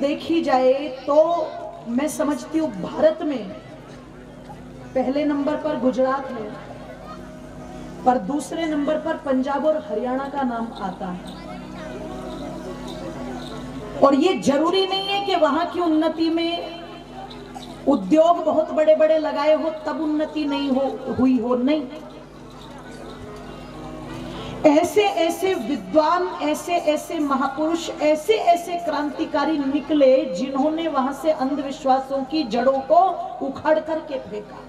देखी जाए तो मैं समझती हूँ भारत में पहले नंबर पर गुजरात है, पर दूसरे नंबर पर पंजाब और हरियाणा का नाम आता है। और ये जरूरी नहीं है कि वहां की उन्नति में उद्योग बहुत बड़े बड़े लगाए हो तब उन्नति नहीं हुई हो, नहीं। ऐसे ऐसे विद्वान, ऐसे ऐसे महापुरुष, ऐसे ऐसे क्रांतिकारी निकले जिन्होंने वहां से अंधविश्वासों की जड़ों को उखाड़ करके फेंका।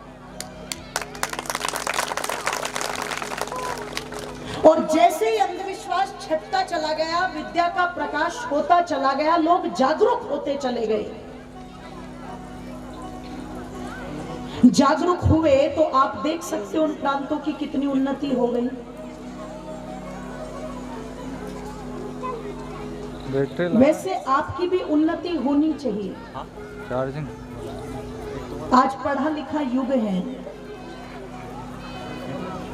और जैसे ही अंधविश्वास छटता चला गया, विद्या का प्रकाश होता चला गया, लोग जागरूक होते चले गए। जागरूक हुए तो आप देख सकते हो उन प्रांतों की कितनी उन्नति हो गई। वैसे आपकी भी उन्नति होनी चाहिए। आज पढ़ा लिखा युग है,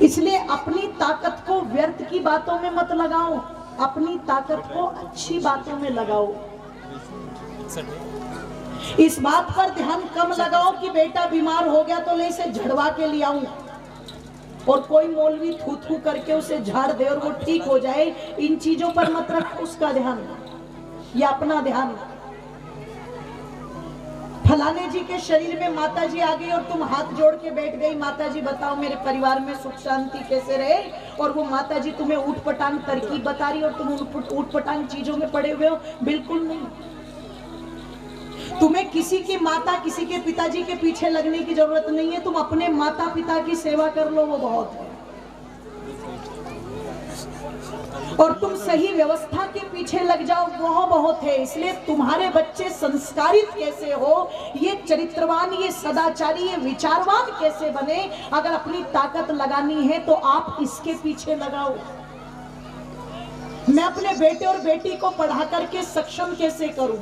इसलिए अपनी ताकत को व्यर्थ की बातों में मत लगाओ, अपनी ताकत को अच्छी बातों में लगाओ। इस बात पर ध्यान कम लगाओ कि बेटा बीमार हो गया तो ले इसे झड़वा के ले आऊं, और कोई मौलवी थू थू करके उसे झाड़ दे और वो ठीक हो जाए। इन चीजों पर मत रख उसका ध्यान या अपना ध्यान। फलाने जी के शरीर में माता जी आ गई और तुम हाथ जोड़ के बैठ गई, माता जी बताओ मेरे परिवार में सुख शांति कैसे रहे, और वो माता जी तुम्हें ऊटपटांग तरकीब बता रही और तुम ऊटपटांग चीजों में पड़े हुए हो। बिल्कुल नहीं। तुम्हें किसी की माता, किसी के पिताजी के पीछे लगने की जरूरत नहीं है। तुम अपने माता पिता की सेवा कर लो, वो बहुत है। और तुम सही व्यवस्था के पीछे लग जाओ, वह बहुत है। इसलिए तुम्हारे बच्चे संस्कारित कैसे हो, ये चरित्रवान, ये सदाचारी, ये विचारवान कैसे बने, अगर अपनी ताकत लगानी है तो आप इसके पीछे लगाओ। मैं अपने बेटे और बेटी को पढ़ा करके सक्षम कैसे करूं?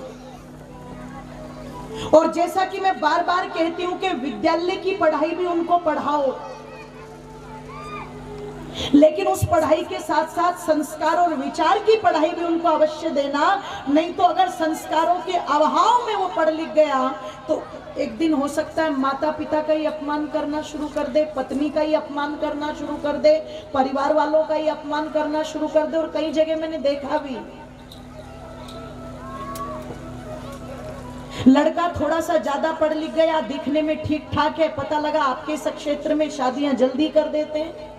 और जैसा कि मैं बार बार कहती हूं कि विद्यालय की पढ़ाई भी उनको पढ़ाओ, लेकिन उस पढ़ाई के साथ साथ संस्कार और विचार की पढ़ाई भी उनको अवश्य देना। नहीं तो अगर संस्कारों के अभाव में वो पढ़ लिख गया तो एक दिन हो सकता है माता पिता का ही अपमान करना शुरू कर दे, पत्नी का ही अपमान करना शुरू कर दे, परिवार वालों का ही अपमान करना शुरू कर दे। और कई जगह मैंने देखा भी, लड़का थोड़ा सा ज्यादा पढ़ लिख गया, दिखने में ठीक ठाक है, पता लगा आपके इस क्षेत्र में शादियां जल्दी कर देते हैं,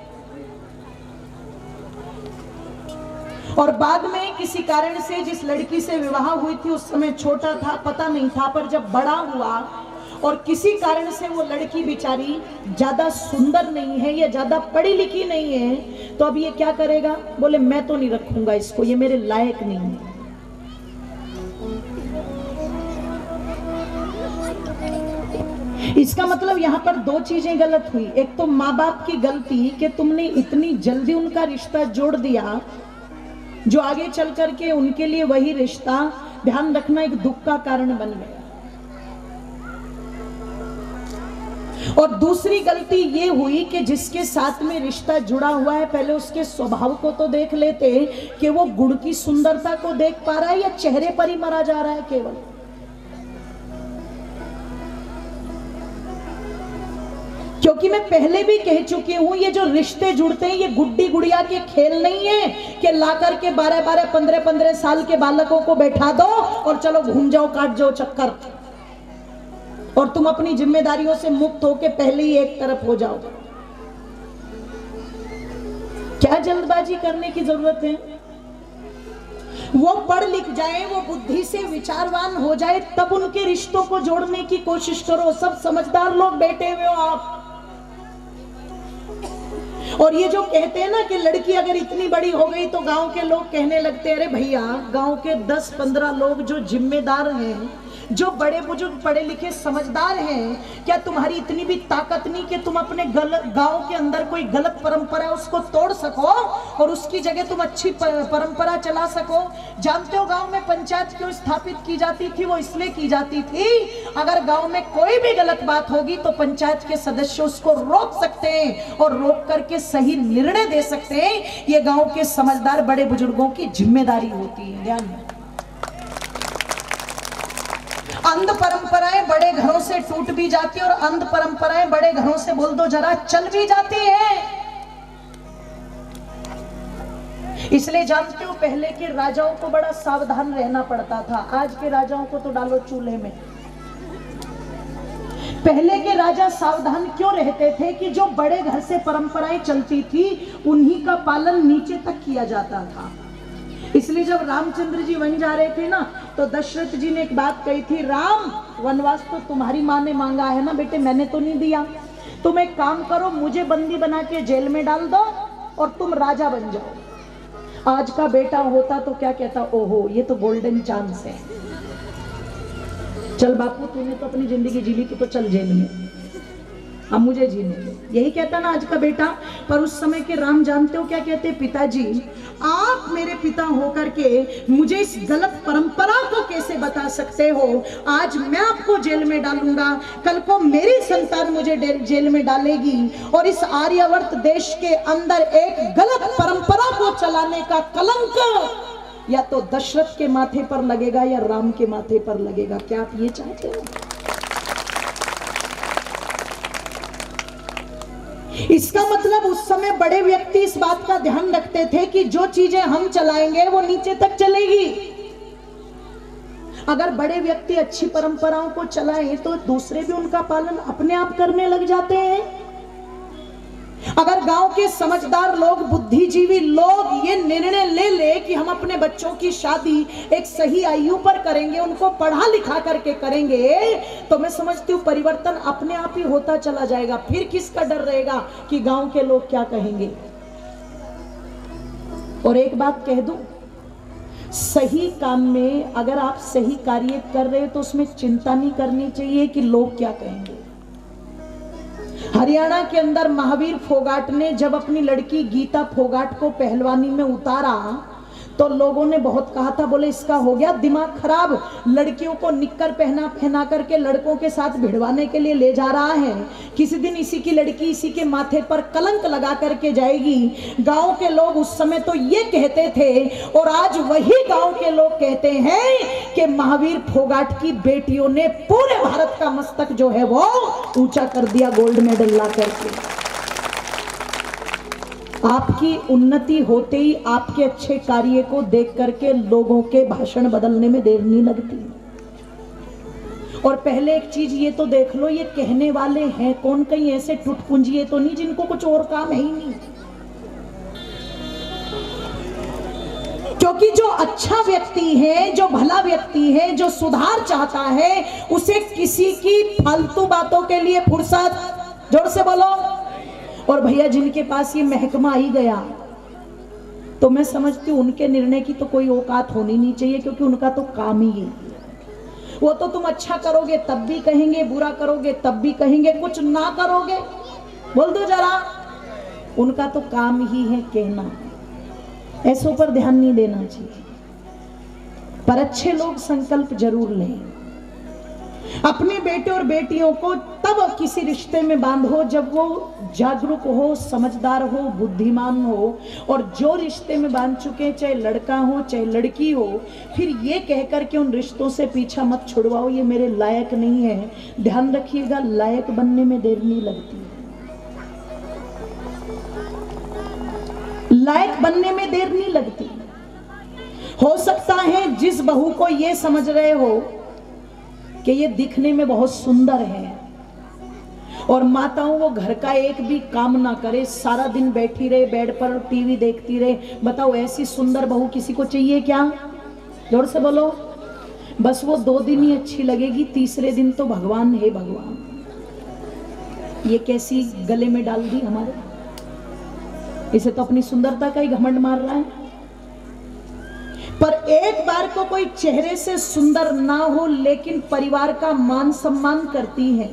और बाद में किसी कारण से जिस लड़की से विवाह हुई थी उस समय छोटा था, पता नहीं था, पर जब बड़ा हुआ और किसी कारण से वो लड़की बेचारी ज्यादा सुंदर नहीं है या ज्यादा पढ़ी लिखी नहीं है, तो अब ये क्या करेगा? बोले मैं तो नहीं रखूंगा इसको, ये मेरे लायक नहीं है। इसका मतलब यहाँ पर दो चीजें गलत हुई। एक तो माँ बाप की गलती कि तुमने इतनी जल्दी उनका रिश्ता जोड़ दिया जो आगे चल करके उनके लिए वही रिश्ता, ध्यान रखना, एक दुख का कारण बन गया। और दूसरी गलती ये हुई कि जिसके साथ में रिश्ता जुड़ा हुआ है पहले उसके स्वभाव को तो देख लेते कि वो गुण की सुंदरता को देख पा रहा है या चेहरे पर ही मरा जा रहा है केवल। क्योंकि मैं पहले भी कह चुकी हूं, ये जो रिश्ते जुड़ते हैं ये गुड्डी गुड़िया के खेल नहीं है कि लाकर के 12-12, 15-15 साल के बालकों को बैठा दो और चलो घूम जाओ, काट जाओ चक्कर, और तुम अपनी जिम्मेदारियों से मुक्त होके पहले ही एक तरफ हो जाओ। क्या जल्दबाजी करने की जरूरत है? वो पढ़ लिख जाए, वो बुद्धि से विचारवान हो जाए, तब उनके रिश्तों को जोड़ने की कोशिश करो। सब समझदार लोग बैठे हुए हो आप। और ये जो कहते हैं ना कि लड़की अगर इतनी बड़ी हो गई तो गांव के लोग कहने लगते हैं, अरे भैया गांव के 10-15 लोग जो जिम्मेदार हैं, जो बड़े बुजुर्ग पढ़े लिखे समझदार हैं, क्या तुम्हारी इतनी भी ताकत नहीं कि तुम अपने गांव के अंदर कोई गलत परंपरा है उसको तोड़ सको और उसकी जगह तुम अच्छी परंपरा चला सको? जानते हो गांव में पंचायत क्यों स्थापित की जाती थी? वो इसलिए की जाती थी, अगर गांव में कोई भी गलत बात होगी तो पंचायत के सदस्य उसको रोक सकते हैं और रोक करके सही निर्णय दे सकते हैं। ये गांव के समझदार बड़े बुजुर्गों की जिम्मेदारी होती है। ध्यान अंध परंपराएं बड़े घरों से टूट भी जाती है और अंध परंपराएं बड़े घरों से बोल दो जरा चल भी जाती है। इसलिए जानते हो पहले के राजाओं को बड़ा सावधान रहना पड़ता था, आज के राजाओं को तो डालो चूल्हे में। पहले के राजा सावधान क्यों रहते थे कि जो बड़े घर से परंपराएं चलती थी उन्हीं का पालन नीचे तक किया जाता था। इसलिए जब रामचंद्र जी वन जा रहे थे ना तो दशरथ जी ने एक बात कही थी, राम वनवास तो तुम्हारी माँ ने मांगा है ना बेटे, मैंने तो नहीं दिया। तुम एक काम करो, मुझे बंदी बना के जेल में डाल दो और तुम राजा बन जाओ। आज का बेटा होता तो क्या कहता, ओहो ये तो गोल्डन चांस है, चल बापू तूने तो अपनी जिंदगी जी ली, तू तो चल जेल में, अब मुझे जीने दो, यही कहता ना आज का बेटा। पर उस समय के राम जानते हो क्या कहते, पिताजी आप मेरे पिता होकर के मुझे इस गलत परंपरा को कैसे बता सकते हो। आज मैं आपको जेल में डालूंगा, कल को मेरी संतान मुझे जेल में डालेगी और इस आर्यावर्त देश के अंदर एक गलत परंपरा को चलाने का कलंक या तो दशरथ के माथे पर लगेगा या राम के माथे पर लगेगा। क्या आप ये चाहते हो? इसका मतलब उस समय बड़े व्यक्ति इस बात का ध्यान रखते थे कि जो चीजें हम चलाएंगे वो नीचे तक चलेगी। अगर बड़े व्यक्ति अच्छी परंपराओं को चलाएं तो दूसरे भी उनका पालन अपने आप करने लग जाते हैं। अगर गांव के समझदार लोग, बुद्धिजीवी लोग ये निर्णय ले ले कि हम अपने बच्चों की शादी एक सही आयु पर करेंगे, उनको पढ़ा लिखा करके करेंगे, तो मैं समझती हूँ परिवर्तन अपने आप ही होता चला जाएगा। फिर किसका डर रहेगा कि गांव के लोग क्या कहेंगे। और एक बात कह दूं, सही काम में अगर आप सही कार्य कर रहे हो तो उसमें चिंता नहीं करनी चाहिए कि लोग क्या कहेंगे। हरियाणा के अंदर महावीर फोगाट ने जब अपनी लड़की गीता फोगाट को पहलवानी में उतारा तो लोगों ने बहुत कहा था, बोले इसका हो गया दिमाग खराब, लड़कियों को निक्कर पहना करके लड़कों के साथ भिड़वाने के लिए ले जा रहा है, किसी दिन इसी की लड़की इसी के माथे पर कलंक लगा करके जाएगी। गांव के लोग उस समय तो ये कहते थे और आज वही गांव के लोग कहते हैं कि महावीर फोगाट की बेटियों ने पूरे भारत का मस्तक जो है वो ऊंचा कर दिया गोल्ड मेडल ला करके। आपकी उन्नति होते ही आपके अच्छे कार्य को देख करके लोगों के भाषण बदलने में देर नहीं लगती। और पहले एक चीज ये तो देख लो, ये कहने वाले हैं कौन, कहीं ऐसे टुटपुंजिए तो नहीं जिनको कुछ और काम है ही नहीं। क्योंकि जो अच्छा व्यक्ति है, जो भला व्यक्ति है, जो सुधार चाहता है, उसे किसी की फालतू बातों के लिए फुर्सत, जोर से बोलो। और भैया जिनके पास ये महकमा आई गया तो मैं समझती हूँ उनके निर्णय की तो कोई औकात होनी नहीं चाहिए, क्योंकि उनका तो काम ही है। वो तो तुम अच्छा करोगे तब भी कहेंगे, बुरा करोगे तब भी कहेंगे, कुछ ना करोगे बोल दो जरा, उनका तो काम ही है कहना। ऐसों पर ध्यान नहीं देना चाहिए। पर अच्छे लोग संकल्प जरूर लें। अपने बेटे और बेटियों को तब किसी रिश्ते में बांधो जब वो जागरूक हो, समझदार हो, बुद्धिमान हो। और जो रिश्ते में बांध चुके, चाहे लड़का हो चाहे lड़की हो, फिर ये कहकर के उन रिश्तों से पीछा मत छुड़वाओ ये मेरे लायक नहीं है। ध्यान रखिएगा, लायक बनने में देर नहीं लगती। लायक बनने में देर नहीं लगती। हो सकता है जिस बहू को ये समझ रहे हो कि ये दिखने में बहुत सुंदर है और माताओं वो घर का एक भी काम ना करे, सारा दिन बैठी रहे बेड पर टीवी देखती रहे, बताओ ऐसी सुंदर बहू किसी को चाहिए क्या? जोर से बोलो। बस वो 2 दिन ही अच्छी लगेगी, तीसरे दिन तो भगवान है भगवान, ये कैसी गले में डाल दी हमारे। इसे तो अपनी सुंदरता का ही घमंड मार रहा है। पर एक बार को कोई चेहरे से सुंदर ना हो लेकिन परिवार का मान सम्मान करती है,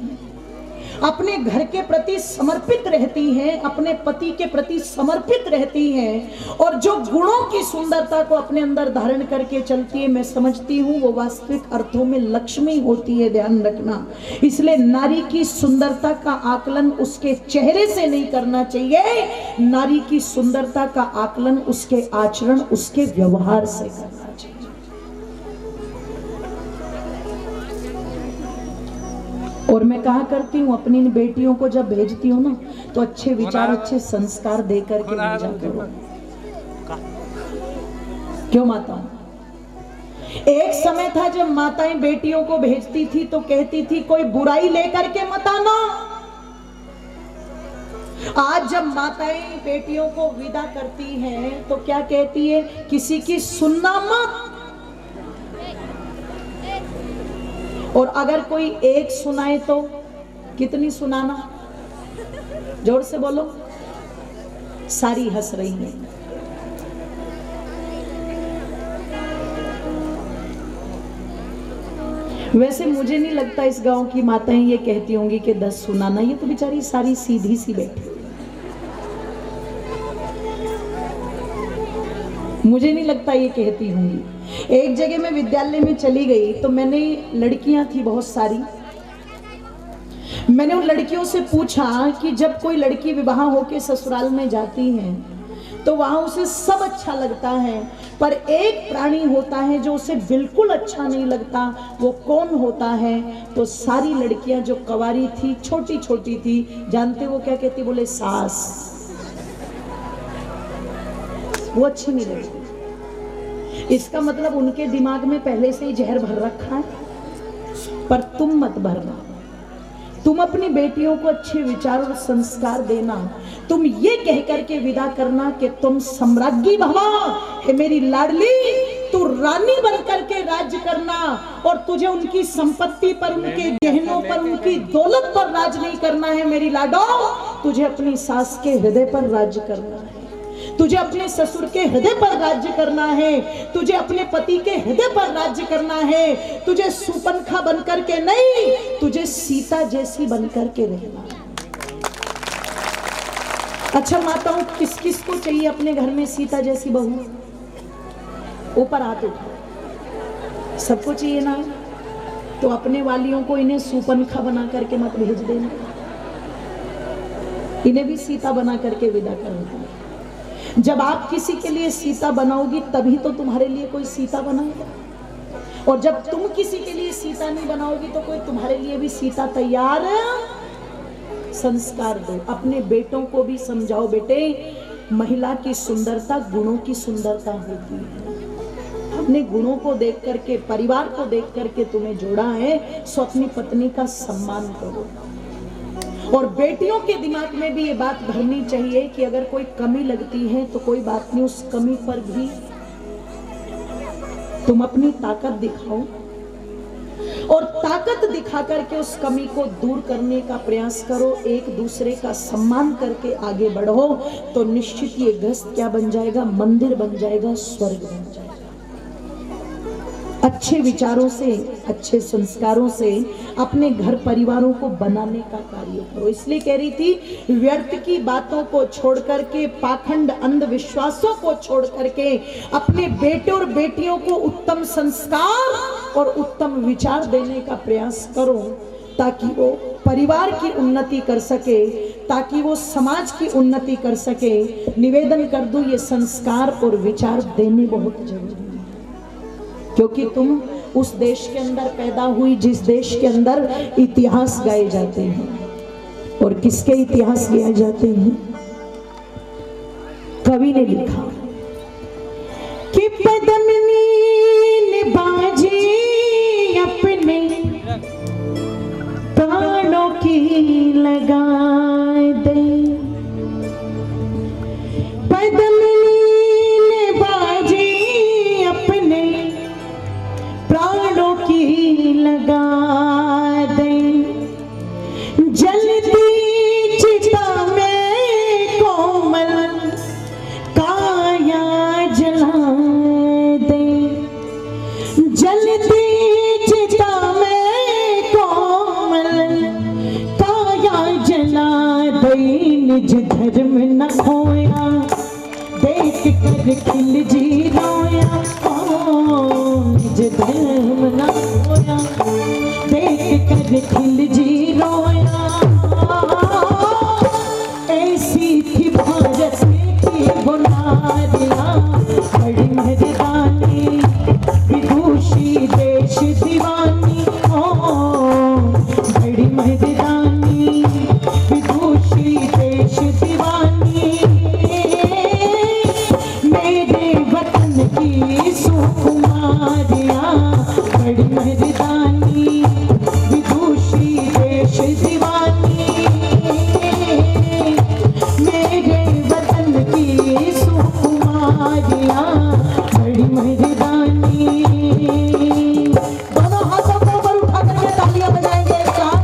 अपने घर के प्रति समर्पित रहती हैं, अपने पति के प्रति समर्पित रहती हैं और जो गुणों की सुंदरता को अपने अंदर धारण करके चलती है, मैं समझती हूँ वो वास्तविक अर्थों में लक्ष्मी होती है। ध्यान रखना। इसलिए नारी की सुंदरता का आकलन उसके चेहरे से नहीं करना चाहिए, नारी की सुंदरता का आकलन उसके आचरण, उसके व्यवहार से करना चाहिए। और मैं कहा करती हूँ अपनी बेटियों को जब भेजती हूँ ना तो अच्छे विचार अच्छे संस्कार दे करके भेजा करो। क्यों माता? एक समय था जब माताएं बेटियों को भेजती थी तो कहती थी कोई बुराई लेकर के मत आना। आज जब माताएं बेटियों को विदा करती हैं तो क्या कहती है? किसी की सुनना मत। और अगर कोई एक सुनाए तो कितनी सुनाना? जोर से बोलो। सारी हंस रही है। वैसे मुझे नहीं लगता इस गांव की माताएं ये कहती होंगी कि 10 सुनाना। ये तो बेचारी सारी सीधी सी बैठी। मुझे नहीं लगता ये कहती होंगी। एक जगह मैं विद्यालय में चली गई तो मैंने लड़कियां थी बहुत सारी। मैंने उन लड़कियों से पूछा कि जब कोई लड़की विवाह होकर ससुराल में जाती है तो वहां उसे सब अच्छा लगता है, पर एक प्राणी होता है जो उसे बिल्कुल अच्छा नहीं लगता। वो कौन होता है? तो सारी लड़कियां जो कवारी थी, छोटी छोटी थी, जानते वो क्या कहती? बोले सास। वो अच्छी नहीं लगती। इसका मतलब उनके दिमाग में पहले से ही जहर भर रखा है। पर तुम मत भरना। तुम अपनी बेटियों को अच्छे विचार और संस्कार देना। तुम ये कह करके विदा करना कि तुम सम्राज्ञी भवा है मेरी लाडली, तू रानी बन करके राज्य करना। और तुझे उनकी संपत्ति पर, उनके गहनों पर, उनकी दौलत पर राज नहीं करना है मेरी लाडो। तुझे अपनी सास के हृदय पर राज्य करना है। तुझे अपने ससुर के हृदय पर राज्य करना है। तुझे अपने पति के हृदय पर राज्य करना है। तुझे सुपनखा बनकर के नहीं, तुझे सीता जैसी बनकर के रहना है। अच्छा माताओं, किस किस को चाहिए अपने घर में सीता जैसी बहू? ऊपर हाथ उठाओ। सबको चाहिए ना? तो अपने वालियों को इन्हें सुपनखा बना करके मत भेज देना। इन्हें भी सीता बना करके विदा कर देना। जब आप किसी के लिए सीता बनाओगी तभी तो तुम्हारे लिए कोई सीता बनाएगा। और जब तुम किसी के लिए सीता नहीं बनाओगी तो कोई तुम्हारे लिए भी सीता तैयार है। संस्कार दो। अपने बेटों को भी समझाओ, बेटे महिला की सुंदरता गुणों की सुंदरता होती है। अपने गुणों को देख करके, परिवार को देख करके तुम्हें जोड़ा है, सो अपनी पत्नी का सम्मान करो। और बेटियों के दिमाग में भी ये बात भरनी चाहिए कि अगर कोई कमी लगती है तो कोई बात नहीं, उस कमी पर भी तुम अपनी ताकत दिखाओ और ताकत दिखा करके उस कमी को दूर करने का प्रयास करो। एक दूसरे का सम्मान करके आगे बढ़ो तो निश्चित ये गृहस्थ क्या बन जाएगा? मंदिर बन जाएगा, स्वर्ग बन जाएगा। अच्छे विचारों से, अच्छे संस्कारों से अपने घर परिवारों को बनाने का कार्य करो। इसलिए कह रही थी, व्यर्थ की बातों को छोड़ करके, पाखंड अंधविश्वासों को छोड़ करके अपने बेटे और बेटियों को उत्तम संस्कार और उत्तम विचार देने का प्रयास करो ताकि वो परिवार की उन्नति कर सके, ताकि वो समाज की उन्नति कर सके। निवेदन कर दूं, ये संस्कार और विचार देने बहुत जरूरी है, क्योंकि तुम उस देश के अंदर पैदा हुई जिस देश के अंदर इतिहास गाए जाते हैं। और किसके इतिहास गाए जाते हैं? कवि ने लिखा कि पद्मिनी ने बाजी अपने प्राणों की लगाए दे। पद्मिनी ने बाजी अपने प्राणों की लगा दे। जलती चिता में कोमल काया जला दे। जलती चिता में कोमल काया जला दे। निज धर्म न खोया, देख कर खिल जी रोया। निज धर्म न खोया, देख कर खिल जी रोया। ऐसी थी भारत की बुनारियां, बड़ी मेहरबानी विदुषी देश दीवानी। ओ बड़ी मर्दानी विदुषी देश दीवानी, मेरे वतन की सुकुमारियां बड़ी मर्दानी। दोनों हाथों को ऊपर उठा करके तालियां बजाएंगे एक साथ।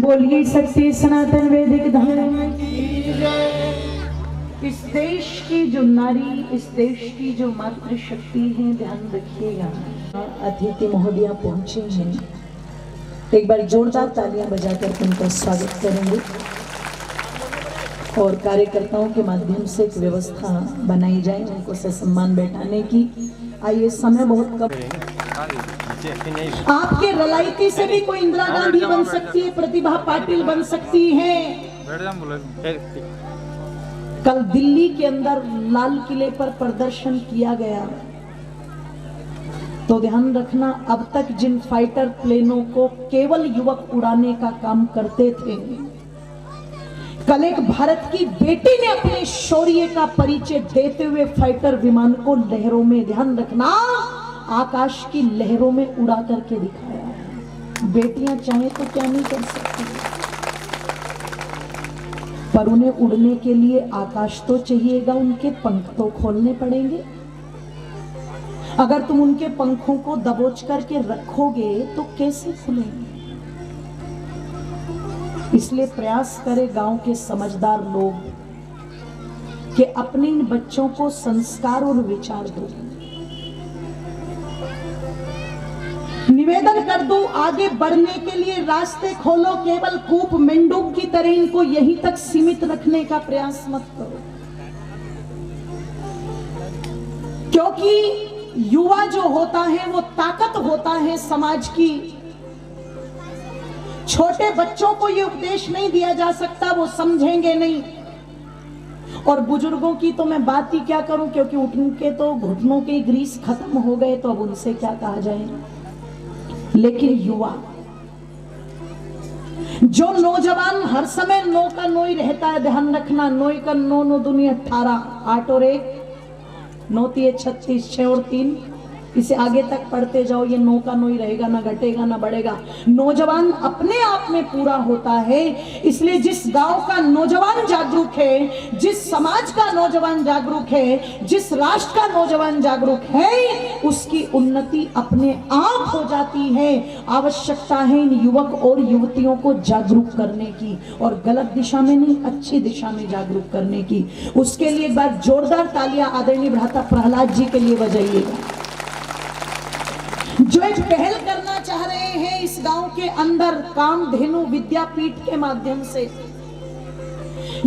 बोलिए सत्य सनातन वैदिक धर्म। इस देश की जो नारी, इस देश की जो मातृशक्ति है, ध्यान रखिएगा। अतिथि महोदया पहुंचे हैं, एक बार जोरदार तालियां बजाकर उनका स्वागत करेंगे और कार्यकर्ताओं के माध्यम से एक व्यवस्था बनाई जाए उनको सम्मान बैठाने की। आइए, समय बहुत कम। आपके रलायती से भी कोई इंदिरा गांधी बन सकती है, प्रतिभा पाटिल बन सकती है। कल दिल्ली के अंदर लाल किले पर प्रदर्शन किया गया, तो ध्यान रखना, अब तक जिन फाइटर प्लेनों को केवल युवक उड़ाने का काम करते थे, कल एक भारत की बेटी ने अपने शौर्य का परिचय देते हुए फाइटर विमान को लहरों में, ध्यान रखना, आकाश की लहरों में उड़ा करके दिखाया है। बेटियां चाहे तो क्या नहीं कर सकती, पर उन्हें उड़ने के लिए आकाश तो चाहिएगा, उनके पंख तो खोलने पड़ेंगे। अगर तुम उनके पंखों को दबोच करके रखोगे तो कैसे खुलेंगे? इसलिए प्रयास करें गांव के समझदार लोग कि अपने इन बच्चों को संस्कार और विचार दो। निवेदन कर दूं, आगे बढ़ने के लिए रास्ते खोलो, केवल कूप मेंढक की तरह इनको यहीं तक सीमित रखने का प्रयास मत करो, क्योंकि युवा जो होता है वो ताकत होता है समाज की। छोटे बच्चों को ये उपदेश नहीं दिया जा सकता, वो समझेंगे नहीं। और बुजुर्गों की तो मैं बात ही क्या करूं, क्योंकि उनके तो घुटनों के ग्रीस खत्म हो गए, तो अब उनसे क्या कहा जाए। लेकिन युवा, जो नौजवान हर समय नो का नो ही रहता है, ध्यान रखना, नोई का नो, नो दुनिया 18, 8 और 1 9 3 36 6 और 3 इसे आगे तक पढ़ते जाओ, ये नो का नो ही रहेगा, ना घटेगा ना बढ़ेगा। नौजवान अपने आप में पूरा होता है। इसलिए जिस गांव का नौजवान जागरूक है, जिस समाज का नौजवान जागरूक है, जिस राष्ट्र का नौजवान जागरूक है, उसकी उन्नति अपने आप हो जाती है। आवश्यकता है इन युवक और युवतियों को जागरूक करने की, और गलत दिशा में नहीं, अच्छी दिशा में जागरूक करने की। उसके लिए एक बार जोरदार तालियां आदरणीय भ्राता प्रहलाद जी के लिए बजाइएगा, जो एक पहल करना चाह रहे हैं इस गांव के अंदर कामधेनु विद्यापीठ के माध्यम से।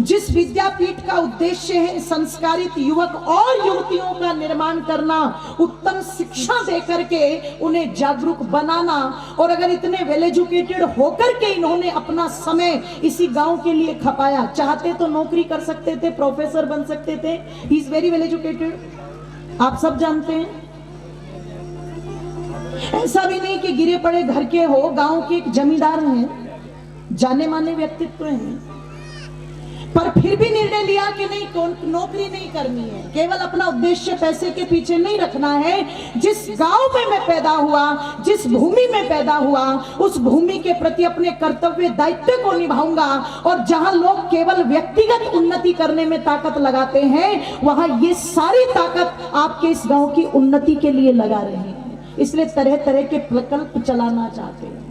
जिस विद्यापीठ का उद्देश्य है संस्कारित युवक और युवतियों का निर्माण करना, उत्तम शिक्षा देकर के उन्हें जागरूक बनाना। और अगर इतने वेल एजुकेटेड होकर के इन्होंने अपना समय इसी गांव के लिए खपाया, चाहते तो नौकरी कर सकते थे, प्रोफेसर बन सकते थे। He is very well educated, आप सब जानते हैं। ऐसा भी नहीं कि गिरे पड़े घर के हो, गांव के एक जमींदार हैं, जाने माने व्यक्तित्व हैं, पर फिर भी निर्णय लिया कि नहीं, नौकरी नहीं करनी है, केवल अपना उद्देश्य पैसे के पीछे नहीं रखना है। जिस गांव में मैं पैदा हुआ, जिस भूमि में पैदा हुआ, उस भूमि के प्रति अपने कर्तव्य दायित्व को निभाऊंगा। और जहां लोग केवल व्यक्तिगत उन्नति करने में ताकत लगाते हैं, वहां ये सारी ताकत आपके इस गांव की उन्नति के लिए लगा रहे हैं। इसलिए तरह तरह के प्रकल्प चलाना चाहते हैं।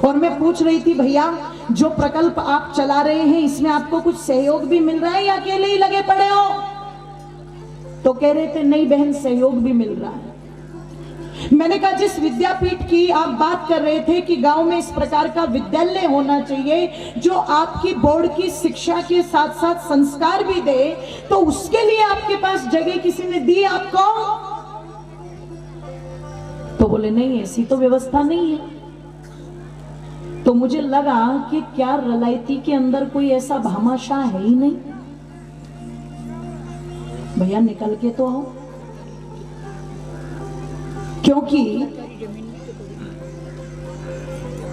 और मैं पूछ रही थी, भैया जो प्रकल्प आप चला रहे हैं, इसमें आपको कुछ सहयोग भी मिल रहा है या अकेले ही लगे पड़े हो? तो कह रहे थे नहीं बहन, सहयोग भी मिल रहा है। मैंने कहा जिस विद्यापीठ की आप बात कर रहे थे कि गांव में इस प्रकार का विद्यालय होना चाहिए जो आपकी बोर्ड की शिक्षा के साथ साथ संस्कार भी दे, तो उसके लिए आपके पास जगह किसी ने दी आपको? तो बोले नहीं, ऐसी तो व्यवस्था नहीं है। तो मुझे लगा कि क्या रलायती के अंदर कोई ऐसा भामाशाह है ही नहीं। भैया निकल के तो आओ, क्योंकि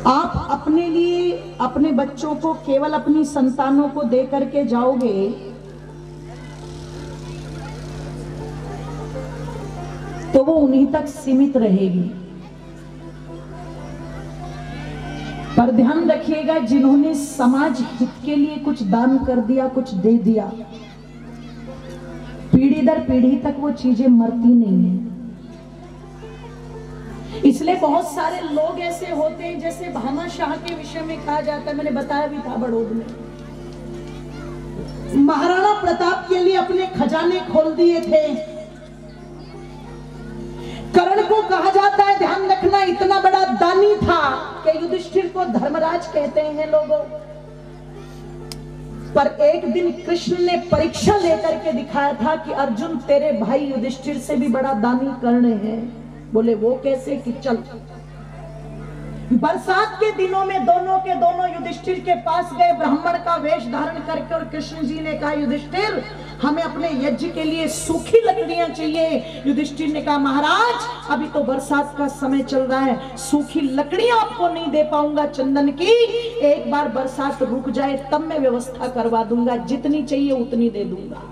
आप अपने लिए, अपने बच्चों को, केवल अपनी संतानों को दे करके जाओगे तो वो उन्हीं तक सीमित रहेगी। पर ध्यान रखिएगा, जिन्होंने समाज हित के लिए कुछ दान कर दिया, कुछ दे दिया, पीढ़ी दर पीढ़ी तक वो चीजें मरती नहीं है। इसलिए बहुत सारे लोग ऐसे होते हैं, जैसे भामाशाह के विषय में कहा जाता है, मैंने बताया भी था बड़ौद में, महाराणा प्रताप के लिए अपने खजाने खोल दिए थे। कर्ण को कहा जाता है, ध्यान रखना, इतना बड़ा दानी था कि युधिष्ठिर को धर्मराज कहते हैं लोगों। पर एक दिन कृष्ण ने परीक्षा लेकर के दिखाया था कि अर्जुन तेरे भाई युधिष्ठिर से भी बड़ा दानी कर्ण है। बोले वो कैसे? कि चल, बरसात के दिनों में दोनों के दोनों युधिष्ठिर के पास गए, ब्राह्मण का वेश धारण करके, और कृष्ण जी ने कहा युधिष्ठिर हमें अपने यज्ञ के लिए सूखी लकड़ियां चाहिए। युधिष्ठिर ने कहा महाराज अभी तो बरसात का समय चल रहा है, सूखी लकड़ियां आपको नहीं दे पाऊंगा चंदन की, एक बार बरसात रुक जाए तब मैं व्यवस्था करवा दूंगा, जितनी चाहिए उतनी दे दूंगा।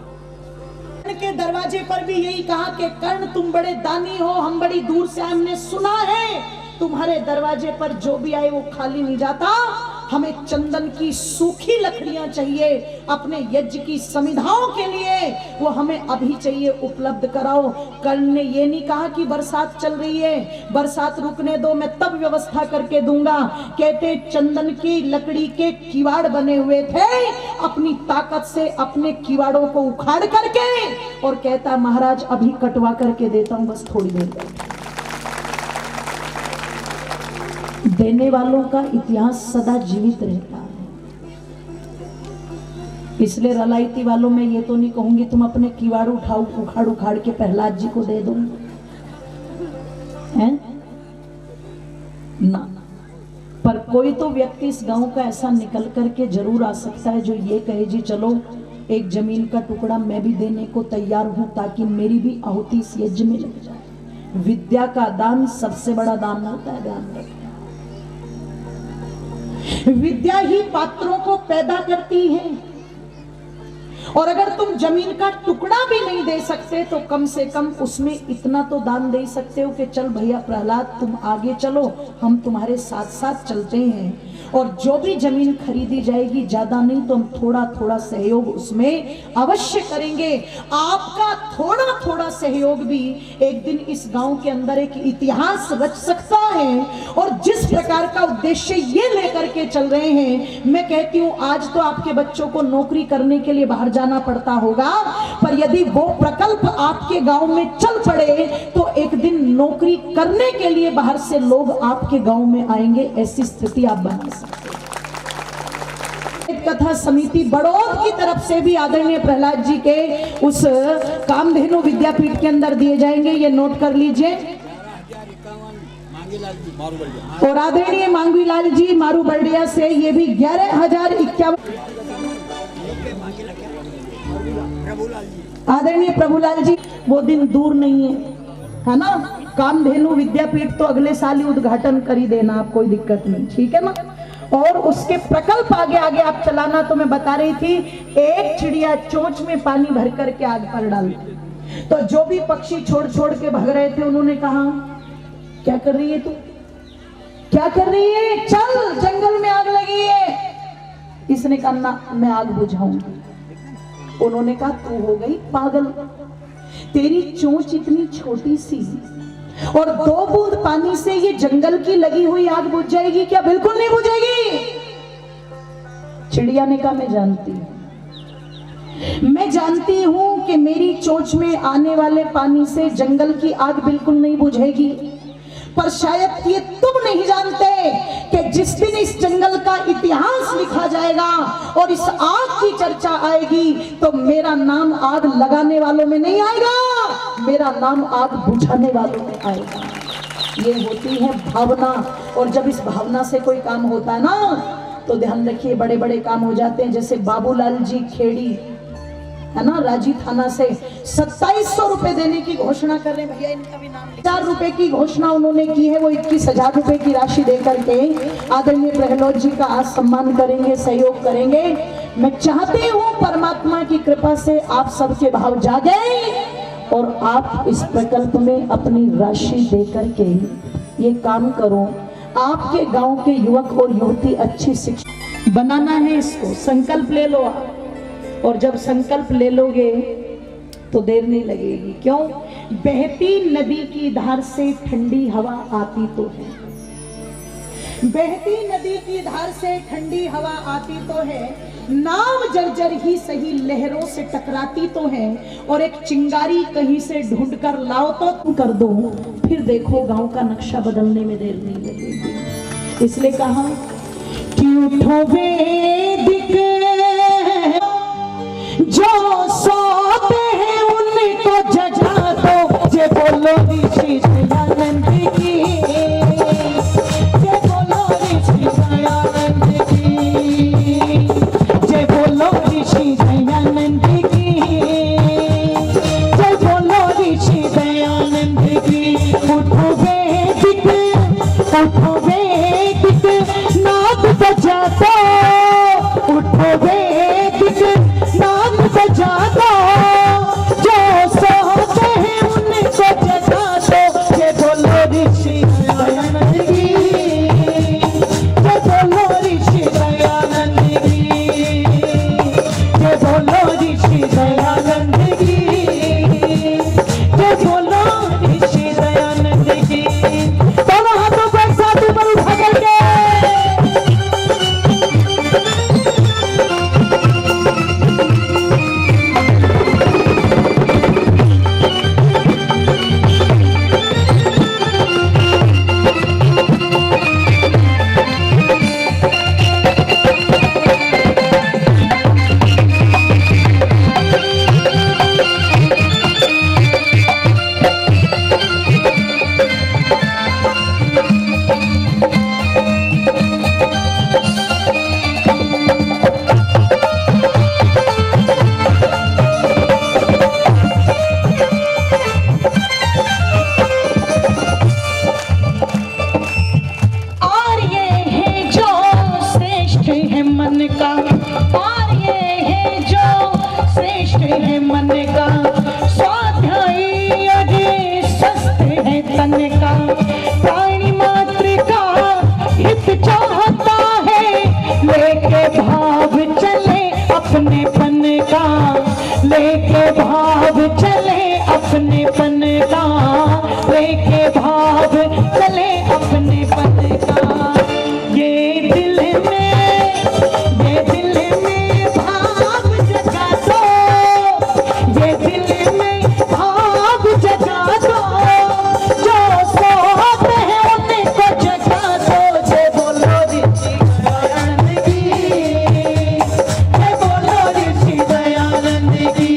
के दरवाजे पर भी यही कहा कि कर्ण तुम बड़े दानी हो, हम बड़ी दूर से हमने सुना है तुम्हारे दरवाजे पर जो भी आए वो खाली नहीं जाता, हमें चंदन की सूखी लकड़ियां चाहिए अपने यज्ञ की समिधाओं के लिए, वो हमें अभी चाहिए, उपलब्ध कराओ। कर्ण ने ये नहीं कहा कि बरसात चल रही है, बरसात रुकने दो मैं तब व्यवस्था करके दूंगा। कहते चंदन की लकड़ी के किवाड़ बने हुए थे, अपनी ताकत से अपने किवाड़ों को उखाड़ करके, और कहता महाराज अभी कटवा करके देता हूं, बस थोड़ी देर में। देने वालों का इतिहास सदा जीवित रहता है। इसलिए रलायती वालों में ये तो नहीं कहूंगी तुम अपने किवाड़ उठाओ, उखाड़ उखाड़ के प्रहलाद जी को दे दो, हैं ना। पर कोई तो व्यक्ति इस गांव का ऐसा निकल करके जरूर आ सकता है जो ये कहे जी चलो एक जमीन का टुकड़ा मैं भी देने को तैयार हूं, ताकि मेरी भी आहुति इस यज्ञ में लग जाए। विद्या का दान सबसे बड़ा दान होता है, ध्यान रखें। विद्या ही पात्रों को पैदा करती है, और अगर तुम जमीन का टुकड़ा भी नहीं दे सकते तो कम से कम उसमें इतना तो दान दे सकते हो कि चल भैया प्रहलाद तुम आगे चलो, हम तुम्हारे साथ साथ चलते हैं। और जो भी जमीन खरीदी जाएगी, ज्यादा नहीं तो हम थोड़ा थोड़ा सहयोग उसमें अवश्य करेंगे। आपका थोड़ा थोड़ा सहयोग भी एक दिन इस गांव के अंदर एक इतिहास रच सकता है। और जिस प्रकार का उद्देश्य ये लेकर के चल रहे हैं, मैं कहती हूँ आज तो आपके बच्चों को नौकरी करने के लिए बाहर जाना पड़ता होगा, पर यदि वो प्रकल्प आपके गांव में चल पड़े तो एक दिन नौकरी करने के लिए बाहर से लोग आपके गांव में आएंगे। ऐसी स्थिति आप बना सकते। कथा समिति बड़ौद की तरफ से भी आदरणीय प्रहलाद जी के उस कामधेनु विद्यापीठ के अंदर दिए जाएंगे, ये नोट कर लीजिए। और आदरणीय मांगवीलाल जी मारू बर्डिया से ये भी 11,051। आदरणीय प्रभुलाल जी, वो दिन दूर नहीं है ना? कामधेनु विद्यापीठ तो अगले साल ही उद्घाटन कर ही देना, आप कोई दिक्कत नहीं, ठीक है ना? और उसके प्रकल्प आगे आगे आप चलाना। तो मैं बता रही थी, एक चिड़िया चोंच में पानी भर करके आग पर डालती, तो जो भी पक्षी छोड़ छोड़ के भाग रहे थे उन्होंने कहा क्या कर रही है तू, क्या कर रही है, चल जंगल में आग लगी है। इसने कहा ना, मैं आग बुझाऊंगी। उन्होंने कहा तू हो गई पागल, तेरी चोंच इतनी छोटी सी और 2 बूंद पानी से ये जंगल की लगी हुई आग बुझ जाएगी क्या? बिल्कुल नहीं बुझेगी। चिड़िया ने कहा मैं जानती हूं, मैं जानती हूं कि मेरी चोंच में आने वाले पानी से जंगल की आग बिल्कुल नहीं बुझेगी, पर शायद ये तुम नहीं जानते कि जिस दिन इस जंगल का इतिहास लिखा जाएगा और इस आग की चर्चा आएगी तो मेरा नाम आग लगाने वालों में नहीं आएगा, मेरा नाम आग बुझाने वालों में आएगा। ये होती है भावना, और जब इस भावना से कोई काम होता है ना तो ध्यान रखिए बड़े बड़े काम हो जाते हैं। जैसे बाबूलाल जी खेड़ी है ना, राजी थाना से 2700 रुपए देने की घोषणा कर रहे हैं। भैया इनका भी नाम 4 रुपए की घोषणा उन्होंने की है, वो 21,000 रुपए की राशि देकर के आदरणीय प्रहलाद जी का आज सम्मान करेंगे, सहयोग करेंगे। मैं चाहती हूँ परमात्मा की कृपा से आप सबके भाव जागे और आप इस प्रकल्प में अपनी राशि देकर के ये काम करो। आपके गांव के युवक और युवती अच्छी शिक्षा बनाना है, इसको संकल्प ले लो आप। और जब संकल्प ले लोगे तो देर नहीं लगेगी। क्यों? बहती नदी की धार से ठंडी हवा आती तो है, बहती नदी की धार से ठंडी हवा आती तो है, नाव जर्जर ही सही लहरों से टकराती तो है, और एक चिंगारी कहीं से ढूंढ कर लाओ तो तुम कर दो, फिर देखो गांव का नक्शा बदलने में देर नहीं लगेगी। इसलिए कहा कि उठो वेदिक जो सोते हैं उनको जगा दो, जे बोलो ऋषि दयानंद की, जे बोलो ऋषि दयानंद की, जे बोलो ऋषि दयानंद की, जे बोलो ऋषि दयानंद की। उठो वेदिक, उठो वेदिक नाद बजा दो, उठो वेदिक नाद बजा दो, जो सोते हैं उनको जगा दो, ये बोलो ऋषि दयानंद की, ये बोलो ऋषि दयानंद की, ये बोलो ऋषि दयानंद की, ये बोलो ऋषि दयानंद की। दोनों हाथों को एक साथ ऊपर उठा करके का, स्वाध्यायी अरे स्वस्थ है तन का, प्राणी मात्र का हित चाहता है, लेके भाव चले अपने पन का, लेके भाव चले अपने पन का, लेके भाव चले अपने पन का। ये दिल में भाव जगा दो, ये दिल में भाव जगा दो, जो सोते हैं उनको जगा दो। जय बोलो ऋषि दयानंद की, जय बोलो ऋषि दयानंद की,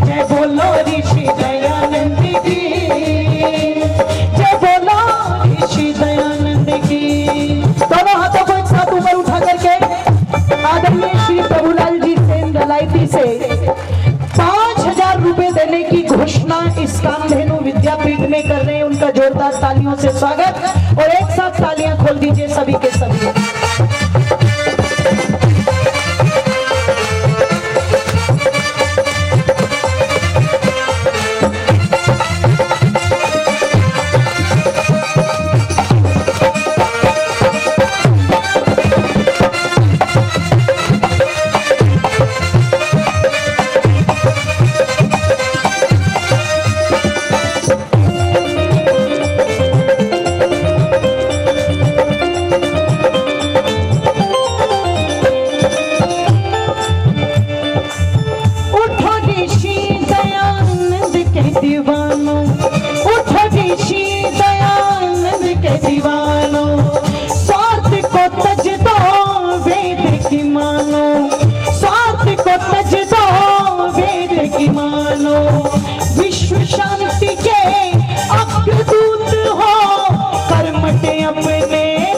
जय बोलो ऋषि दयानंद की, जय बोलो ऋषि दयानंद की। दोनों हाथों को एक साथ ऊपर उठा करके आदरणीय श्री प्रभुलाल जी सेन दलाइती से 5,000 रुपए देने की घोषणा इस कामधेनु विद्यापीठ में कर रहे हैं। उनका जोरदार तालियों से स्वागत, और एक साथ तालियां खोल दीजिए सभी के सभी। विश्व शांति के अग्रदूत हो, कर्मठे अपने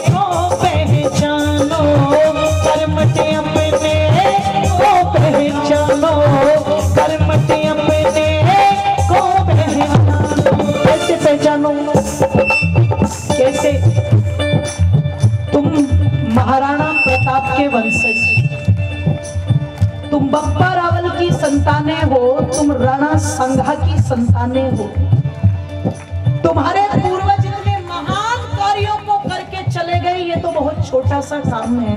को पहचानो, कर्मठे अपने को पहचानो, कर्मठे अपने को पहचानो। कैसे पहचानो? कैसे? तुम महाराणा प्रताप के वंशज, तुम बप्पा रावल की संतानें हो, तुम राणा संघा की संतानें हो। तुम्हारे पूर्वज इतने महान कार्यों को करके चले गए, ये तो बहुत छोटा सा काम है।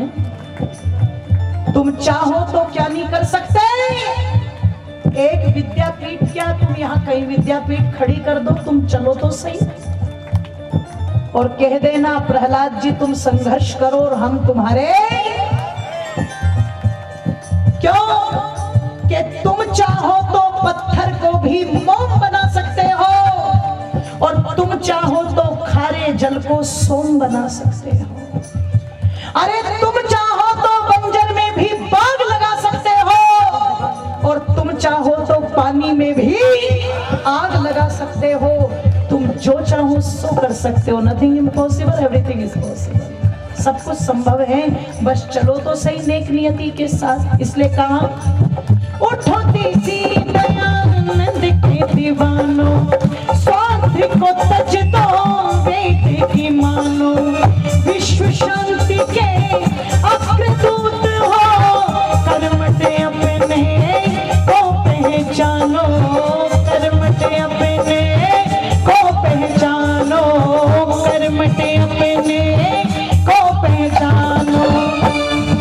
तुम चाहो तो क्या नहीं कर सकते? एक विद्यापीठ क्या, तुम यहाँ कहीं विद्यापीठ खड़ी कर दो, तुम चलो तो सही और कह देना प्रहलाद जी तुम संघर्ष करो और हम तुम्हारे। क्यों? कि तुम चाहो तो पत्थर को भी मोम बना सकते हो, और तुम चाहो तो खारे जल को सोम बना सकते हो। अरे तुम चाहो तो बंजर में भी बाग लगा सकते हो, और तुम चाहो तो पानी में भी आग लगा सकते हो। तुम जो चाहो सो कर सकते हो। Nothing impossible, everything is possible. सब कुछ संभव है, बस चलो तो सही नेक नियति के साथ। इसलिए कहा उठो देसी दयानंद के दीवानो, स्वार्थ को तज दो वेद की मानो, विश्व शांति के अग्रदूत हो, कर्मठे अपने को पहचानो, कर्मठे अपने को पहचानो, कर्मठे अपने को पहचानो।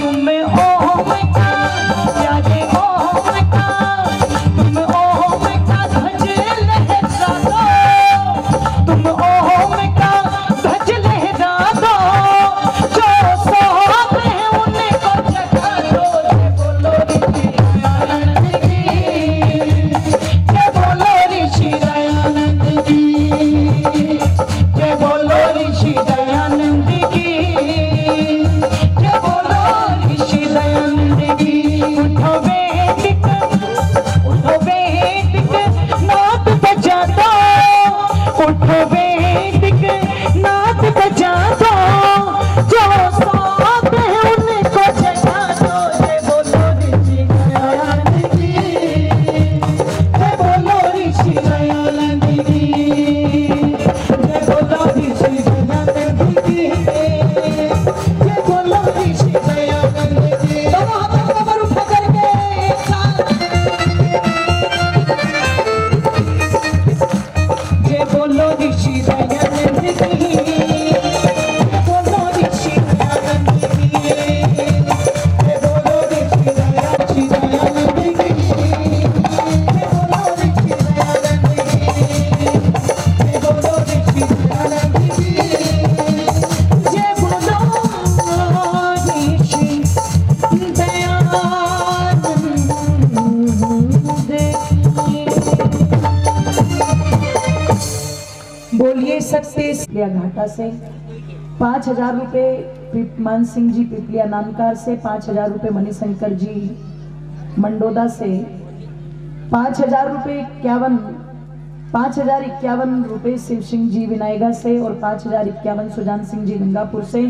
तुम ओम का त्यागे ओम का, तुम ओम का ध्वज लहरा दो, तुम ओम का ध्वज लहरा दो, जो सोते हैं उनको जगा दो। जय बोलो ऋषि दयानंद की, जय बोलो ऋषि दयानंद की, जय बोलो ऋषि दयानंद पिपलिया घाटा से, 5,000 रुपये मान सिंह जी पिपलिया नानकार से, 5,000 रुपये मणिशंकर जी मंडोदा से, 5,051 रुपये शिव सिंह जी विनायगा से और 5,051 सुजान सिंह जी गंगापुर से,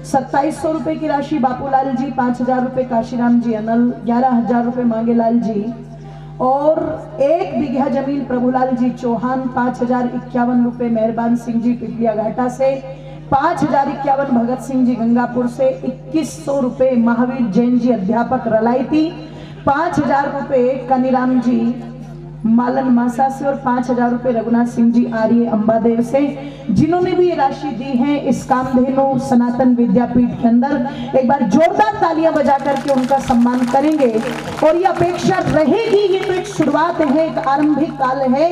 2700 रुपये की राशि बापूलाल जी, 5,000 रुपये काशीराम जी अनल, 11,000 रुपये मांगेलाल जी और 1 बीघा जमीन प्रभुलाल जी चौहान, 5,051 रुपये मेहरबान सिंह जी पिपलिया घाटा से, 5,051 भगत सिंह जी गंगापुर से, 2,100 रुपये महावीर जैन जी अध्यापक रलायती, 5,000 रुपये कनीराम जी मालन मासा से और 5,000 रुपये रघुनाथ सिंह जी आर्य अंबादेव से, जिन्होंने भी ये राशि दी है इस कामधेनु सनातन विद्यापीठ के अंदर। एक बार जोरदार तालियां बजा करके उनका सम्मान करेंगे। और ये अपेक्षा रहेगी, ये तो एक शुरुआत है, एक आरंभिक काल है,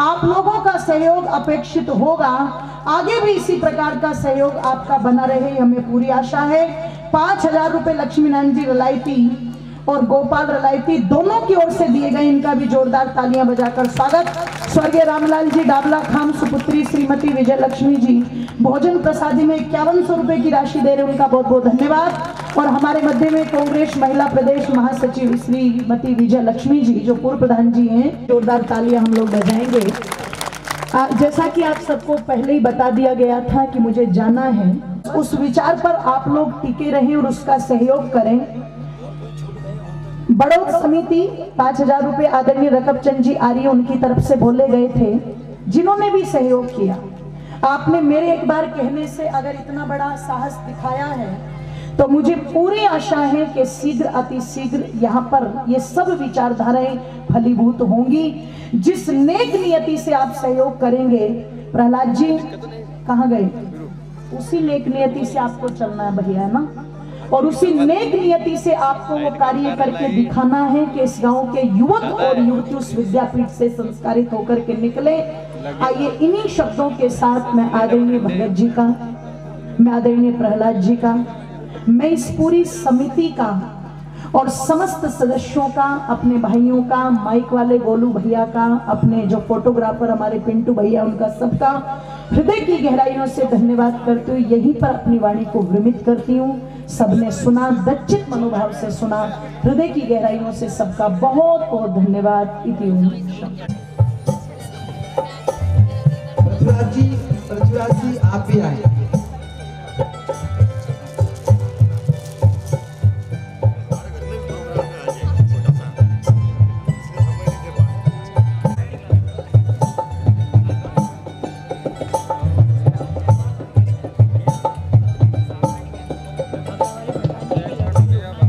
आप लोगों का सहयोग अपेक्षित होगा, आगे भी इसी प्रकार का सहयोग आपका बना रहे, हमें पूरी आशा है। 5,000 रुपये लक्ष्मी नारायण जी रलायती और गोपाल रलायती दोनों की ओर से दिए गए, इनका भी जोरदार तालियां बजाकर स्वागत। स्वर्गीय रामलाल जी डाबला खाम सुपुत्री श्रीमती विजय लक्ष्मी जी भोजन प्रसादी में 5100 रुपए की राशि दे रहे, उनका बहुत बहुत धन्यवाद। और हमारे मध्य में कांग्रेस महिला प्रदेश महासचिव श्रीमती विजय लक्ष्मी जी जो पूर्व प्रधान जी हैं, जोरदार तालियां हम लोग बजाएंगे। जैसा कि आप सबको पहले ही बता दिया गया था कि मुझे जाना है, उस विचार पर आप लोग टिके रहें और उसका सहयोग करें। बड़ौत समिति 5,000 रुपये आदरणीय रकब चंद जी आर्य उनकी तरफ से बोले गए थे, जिन्होंने भी सहयोग किया। आपने मेरे एक बार कहने से अगर इतना बड़ा साहस दिखाया है तो मुझे पूरी आशा है कि शीघ्र अति शीघ्र यहाँ पर ये सब विचारधाराएं फलीभूत होंगी। जिस नेक नियति से आप सहयोग करेंगे, प्रहलाद जी कहाँ गए, उसी नेक नियति से आपको चलना है भैया, है ना, और उसी नेक नियति से आपको वो कार्य करके दिखाना है कि इस गांव के युवक और युवती उस विद्यापीठ से संस्कारित होकर के निकले। आइए इन्हीं शब्दों के साथ मैं आदरणीय भगत जी का, मैं आदरणीय प्रहलाद जी का, मैं इस पूरी समिति का और समस्त सदस्यों का, अपने भाइयों का, माइक वाले गोलू भैया का, अपने जो फोटोग्राफर हमारे पिंटू भैया, उनका सबका हृदय की गहराइयों से धन्यवाद करती हूँ। यहीं पर अपनी वाणी को विरमित करती हूँ। सबने सुना, दच्चित मनोभाव से सुना, हृदय की गहराइयों से सबका बहुत बहुत धन्यवाद। पृथ्वीराज जी आप भी आए।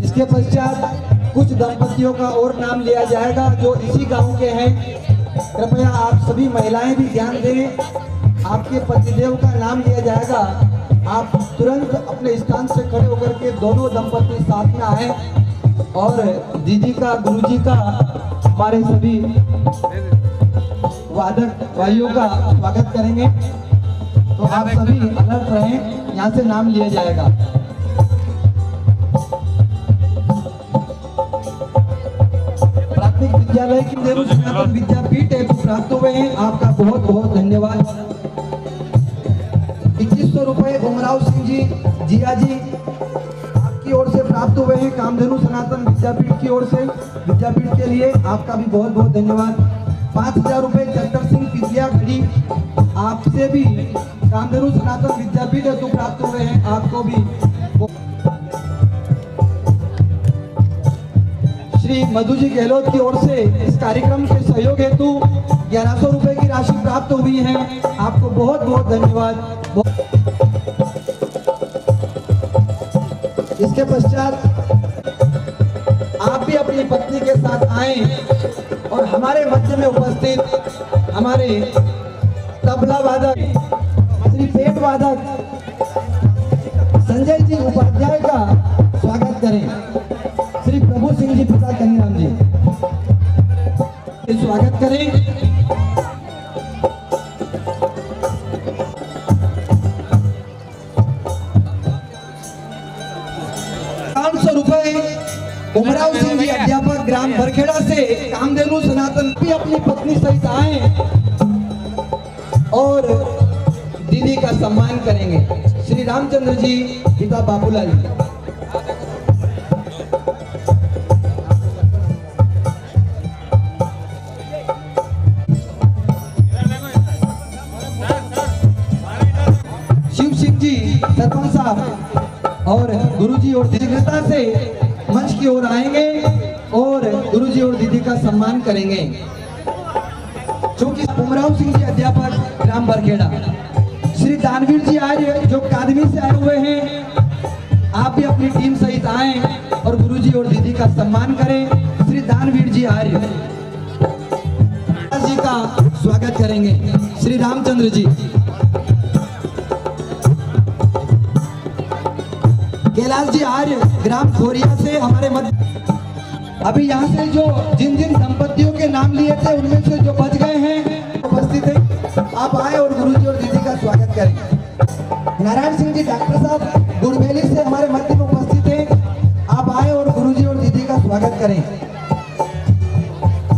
इसके पश्चात कुछ दंपतियों का और नाम लिया जाएगा जो इसी गांव के हैं। कृपया आप सभी महिलाएं भी ध्यान दें, आपके पतिदेव का नाम लिया जाएगा। आप तुरंत अपने स्थान से खड़े होकर के दोनों दंपति साथ में आए और दीदी का, गुरुजी का, हमारे सभी वादक भाइयों का स्वागत करेंगे। तो आप सभी अलर्ट रहें, यहाँ से नाम लिया जाएगा। प्राथमिक विद्यालय की विद्यापीठ प्राप्त हुए हैं, आपका बहुत बहुत धन्यवाद। 2100 रुपए उमराव सिंह जी जिया जी आपकी ओर से प्राप्त हुए हैं, कामधेनु सनातन विद्यापीठ की ओर से, विद्यापीठ के लिए आपका भी बहुत बहुत धन्यवाद। 5,000 रुपए चक्कर सिंह पिपलिया घड़ी आपसे भी कामधेनु सनातन विद्यापीठ हेतु प्राप्त हुए हैं, आपको भी। श्री मधु जी गहलोत की ओर से इस कार्यक्रम के सहयोग हेतु 1100 रुपए की राशि प्राप्त हुई है, आपको बहुत बहुत धन्यवाद। इसके पश्चात आप भी अपनी पत्नी के साथ आए और हमारे मध्य में उपस्थित हमारे तबला वादक श्री पेट वादक संजय जी उपाध्याय का स्वागत करें। श्री प्रभु सिंह जी पिता कनीराम जी स्वागत करें। 500 रुपए उमराव सिंह जी अध्यापक ग्राम बरखेड़ा से कामधेनु सनातन भी अपनी पत्नी सहित आए और दीदी का सम्मान करेंगे। श्री रामचंद्र जी पिता बाबूलाल जी। शिव सिंह जी सरपंच साहब और गुरुजी और दीर्घता से मंच की ओर आएंगे और गुरुजी और दीदी का सम्मान करेंगे। चूंकि उमराव सिंह जी अध्यापक ग्राम बरखेड़ा, श्री दानवीर जी आर्य जो कादमी से आए हुए हैं, आप भी अपनी टीम सहित आए और गुरुजी और दीदी का सम्मान करें। श्री दानवीर जी आर्य जी का स्वागत करेंगे। श्री रामचंद्र जी, कैलाश जी आर्य ग्राम खोरिया से हमारे मध्य। अभी यहाँ से जो जिन जिन दंपतियों के नाम लिए थे उनमें से जो बच गए हैं उपस्थित हैं, आप आए और गुरुजी और दीदी का स्वागत करें। नारायण सिंह जी डॉक्टर साहब गुड़बेली से हमारे मध्य में उपस्थित हैं, आप आए और गुरुजी और दीदी का स्वागत करें।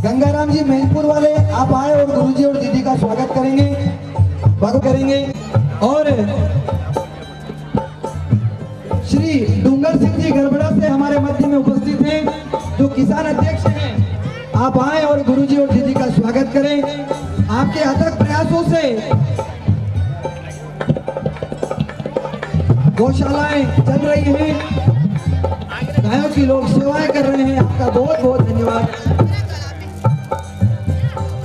गंगाराम जी मैनपुर वाले, आप आए और गुरुजी और दीदी का स्वागत करेंगे। और श्री डूंगर सिंह जी गड़बड़ा से हमारे मध्य में उपस्थित हैं, जो किसान अध्यक्ष हैं, आप आए और गुरुजी और दीदी का स्वागत करें। आपके अथक प्रयासों से गौशालाएं चल रही हैं, गायों की लोग सेवाएं कर रहे हैं, आपका बहुत बहुत धन्यवाद।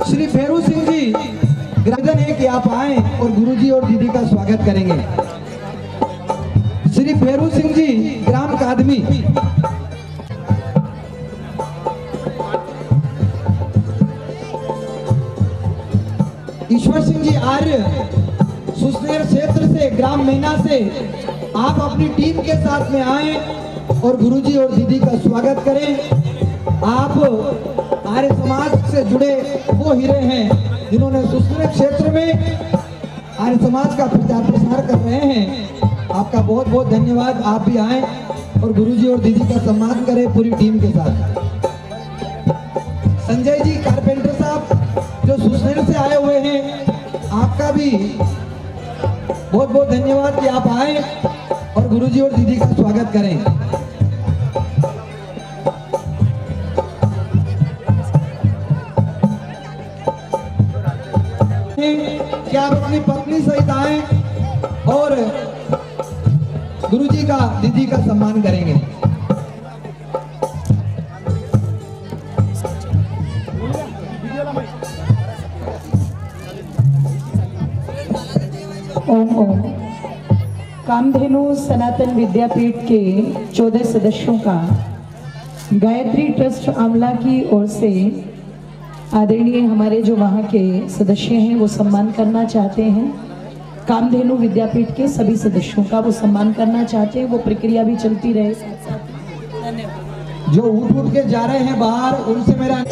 श्री फेरू सिंह जी निवेदन है कि आप आए और गुरुजी और दीदी का स्वागत करेंगे। श्री फेरू सिंह जी ग्राम कादमी, ईश्वर सिंह जी आर्य सुसनेर क्षेत्र से ग्राम मैना से, आप अपनी टीम के साथ में आए और गुरुजी और दीदी का स्वागत करें। आप आर्य समाज से जुड़े वो हीरे हैं जिन्होंने सुसनेर क्षेत्र में आर्य समाज का प्रचार प्रसार कर रहे हैं। आपका बहुत बहुत धन्यवाद। आप भी आए और गुरुजी और दीदी का सम्मान करें पूरी टीम के साथ। संजय जी कारपेंटर साहब जो सुसनेर से आए हुए हैं, आपका भी बहुत बहुत धन्यवाद कि आप आए और गुरुजी और दीदी का स्वागत करें। कि आप अपनी पत्नी सहित आए और गुरुजी का दीदी का सम्मान करेंगे। ओम ओम। कामधेनु सनातन विद्यापीठ के 14 सदस्यों का गायत्री ट्रस्ट आमला की ओर से आदरणीय हमारे जो वहाँ के सदस्य हैं वो सम्मान करना चाहते हैं। कामधेनु विद्यापीठ के सभी सदस्यों का वो सम्मान करना चाहते हैं, वो प्रक्रिया भी चलती रहे। जो उठ के जा रहे हैं बाहर, उनसे मेरा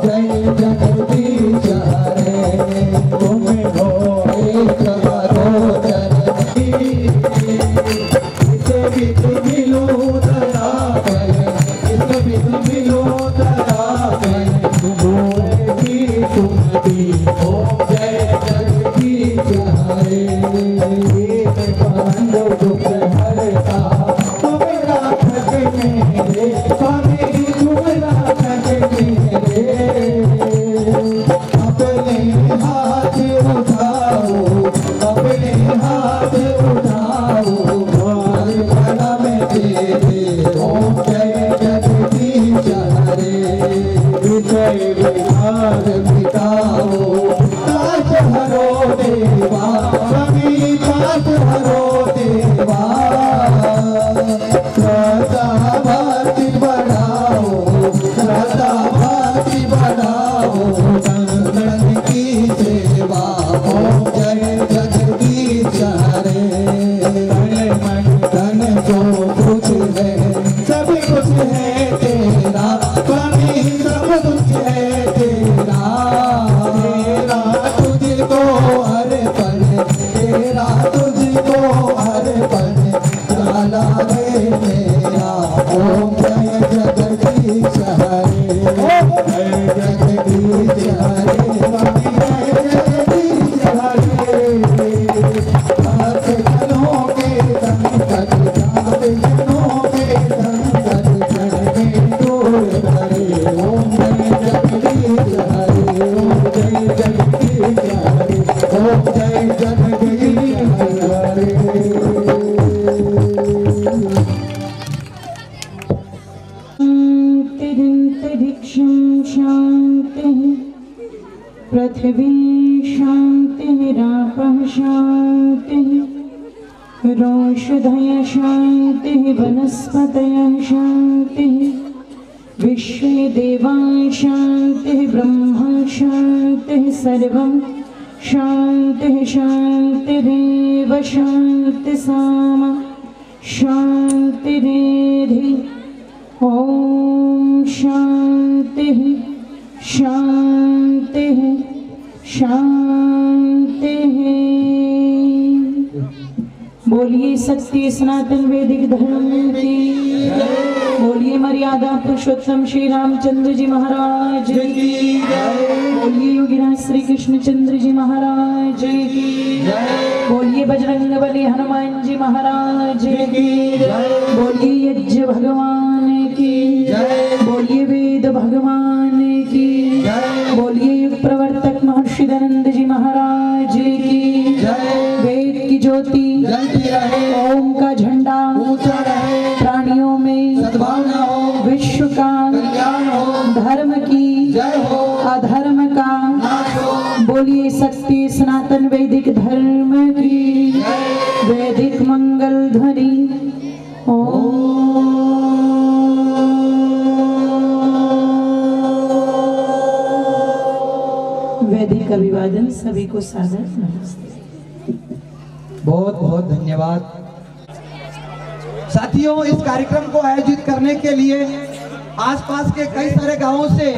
जय जगदीश हरे, तुम हो ओम जय जगदीश हरे। पांडव दुख हरता तुम राक्षस मेरे, स्वामी तुम राक्षस मेरे। अपने हाथ उठाओ, अपने हाथ उठाओ, मार भला में तेरे। ओम जय जगदीश हरे। विजय विकार मिटाओ, पाप हरो देवा, स्वामी पाप हरो देवा। श्रद्धा भक्ति बढ़ाओ, श्रद्धा भक्ति बढ़ाओ, संतन की सेवा। ओम जय जगदीश हरे। धन जो कुछ है सब कुछ है तेरा, स्वामी सब कुछ है तेरा। तेरा तुझको अर्पण, तेरा तुझको अर्पण, लाला रे मेरा। ओम जय जगदीश हरे। जय जगदीश हरे, स्वामी जय जगदीश हरे। भक्त जनों के संकट जात जनों के संकट जड़ में दूर करे। ओम जय जगदीश हरे। ओम जय जगदीश हरे। ओम जय जगदीश हरे। शांतिरिंतरिक्षं शांतिः, पृथिवी शांतिरापः शांतिः, रोषधयः शांतिः, वनस्पतयः शांतिः, विश्वे देवाः शांतिः, ब्रह्मा शांतिः, सर्वं शांतिः शांतिरेव शांतिसामा शांतिरेधि। ओम शांतिः शांतिः शांतिः। बोलिए सत्य सनातन वैदिक धर्म की, बोलिए मर्यादा पुरुषोत्तम श्री रामचंद्र जी महाराज की, बोलिए योगीराज श्री कृष्णचंद्र जी महाराज की, बोलिए बजरंग बली हनुमान जी महाराज की, बोलिए यज्ञ भगवान की, बोलिए वेद भगवान की, बोलिए युग प्रवर्तक महर्षि दयानंद जी महाराज की। वेद की ज्योति जलती रहे, ओम का झंडा ऊंचा रहे, प्राणियों में सद्भावना हो, विश्व का कल्याण हो, धर्म की जय हो, अधर्म का नाश हो। बोलिए सत्य सनातन वैदिक धर्म की, वैदिक मंगल ध्वनि। ओम वैदिक अभिवादन सभी को सादर नमस्ते। बहुत बहुत धन्यवाद साथियों। इस कार्यक्रम को आयोजित करने के लिए आसपास के कई सारे गांवों से